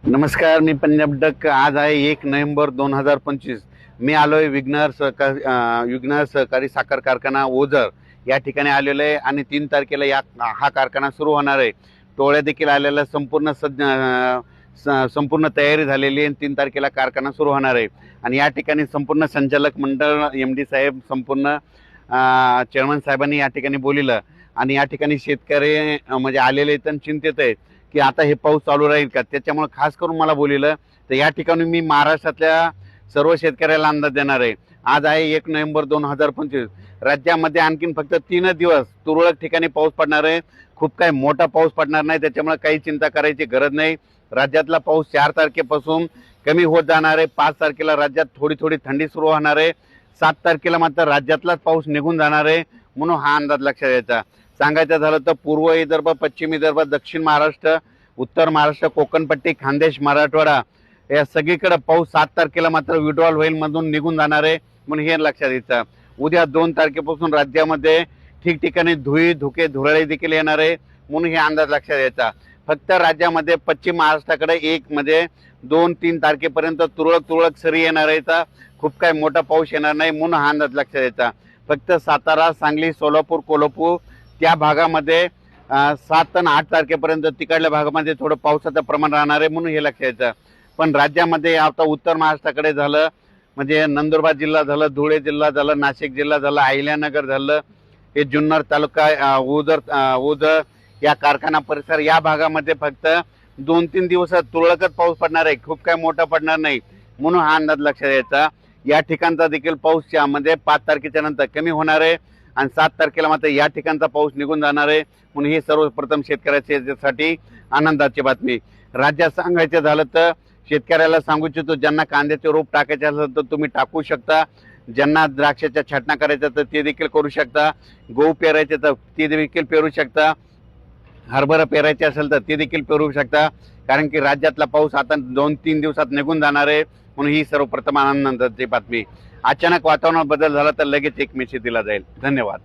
नमस्कार, मी पंजाब डक। आज आहे 1 नोव्हेंबर 2025। मी आलोय विघ्नर सहकारी साखर कारखाना ओझर या ठिकाणी आलेलो आहे आणि 3 तारखेला हा कारखाना सुरू होणार आहे। टोळ्या देखील आलेला, संपूर्ण तयारी झालेली आहे। 3 तारखेला कारखाना सुरू होणार आहे आणि या ठिकाणी संपूर्ण संचालक मंडळ, एमडी साहेब, संपूर्ण चेअरमन साहेबांनी या ठिकाणी बोलिलं आणि या ठिकाणी शेतकरी म्हणजे आलेले तर चिंतित आहेत की आता हे पाऊस चालू राहील का। त्याच्यामुळे खास करून मला बोलिलं तर या ठिकाणी मी महाराष्ट्रातल्या सर्व शेतकऱ्याला अंदाज देणार आहे। आज आहे 1 नोव्हेंबर 2025। राज्यामध्ये आणखीन फक्त 3 दिवस तुरळक ठिकाणी पाऊस पडणार आहे। खूप काही मोठा पाऊस पडणार नाही, त्याच्यामुळे काही चिंता करायची गरज नाही। राज्यातला पाऊस 4 तारखेपासून कमी होत जाणार आहे। 5 तारखेला राज्यात थोडी थोडी थंडी सुरू होणार आहे। 7 तारखेला मात्र राज्यातलाच पाऊस निघून जाणार आहे, म्हणून हा अंदाज लक्षात घ्यायचा। सांगायचं झालं तर पूर्व विदर्भ, पश्चिम विदर्भ, दक्षिण महाराष्ट्र, उत्तर महाराष्ट्र, कोकणपट्टी, खानदेश, मराठवाडा या सगळीकडे पाऊस 7 तारखेला मात्र विड्रॉल होईल, मधून निघून जाणार आहे, म्हणून हे लक्षात घ्यायचं। उद्या 2 तारखेपासून राज्यामध्ये ठिकठिकाणी धुके धुरळे देखील येणार आहे, म्हणून हे अंदाज लक्षात घ्यायचा। फक्त राज्यामध्ये पश्चिम महाराष्ट्राकडे 2-3 तारखेपर्यंत तुरळक सरी येणार आहे, तर खूप काही मोठा पाऊस येणार नाही, म्हणून हा अंदाज लक्षात घ्यायचा। फक्त सातारा, सांगली, सोलापूर, कोल्हापूर त्या भागामध्ये 7 आणि 8 तारखेपर्यंत तिकडल्या भागामध्ये थोडं पावसाचं प्रमाण राहणार आहे, म्हणून हे लक्षात घ्यायचं। पण राज्यामध्ये आता उत्तर महाराष्ट्राकडे झालं, म्हणजे नंदुरबार जिल्हा झालं, धुळे जिल्हा झालं, नाशिक जिल्हा झालं, अहिल्यानगर झालं, हे जुन्नर तालुका, ओझर या कारखाना परिसर या भागामध्ये फक्त 2-3 दिवसात तुरळकच पाऊस पडणार आहे, खूप काही मोठा पडणार नाही, म्हणून हा अंदाज लक्षात घ्यायचा। या ठिकाणचा देखील पाऊस यामध्ये 5 तारखेच्या नंतर कमी होणार आहे आणि 7 तारखेला मात्र या ठिकाणचा पाऊस निघून जाणार आहे, म्हणून ही सर्वप्रथम शेतकऱ्यासाठी आनंदाची बातमी। राज्यात सांगायचं झालं तर शेतकऱ्याला सांगू इच्छितो, ज्यांना कांद्याचे रोप टाकायचे असेल तर तुम्ही टाकू शकता, ज्यांना द्राक्षाच्या छाटणा करायचं तर ते देखील करू शकता, गहू पेरायचे तर ते देखील पेरू शकता, हरभरा पेरायचे असेल तर ते देखील पेरू शकता, कारण की राज्यातला पाऊस आता 2-3 दिवसात निघून जाणार आहे, म्हणून ही सर्वप्रथम आनंदाची बातमी। अचानक वातावरणात बदल झाला तर लगेच एक मेसेज दिला जाईल। धन्यवाद।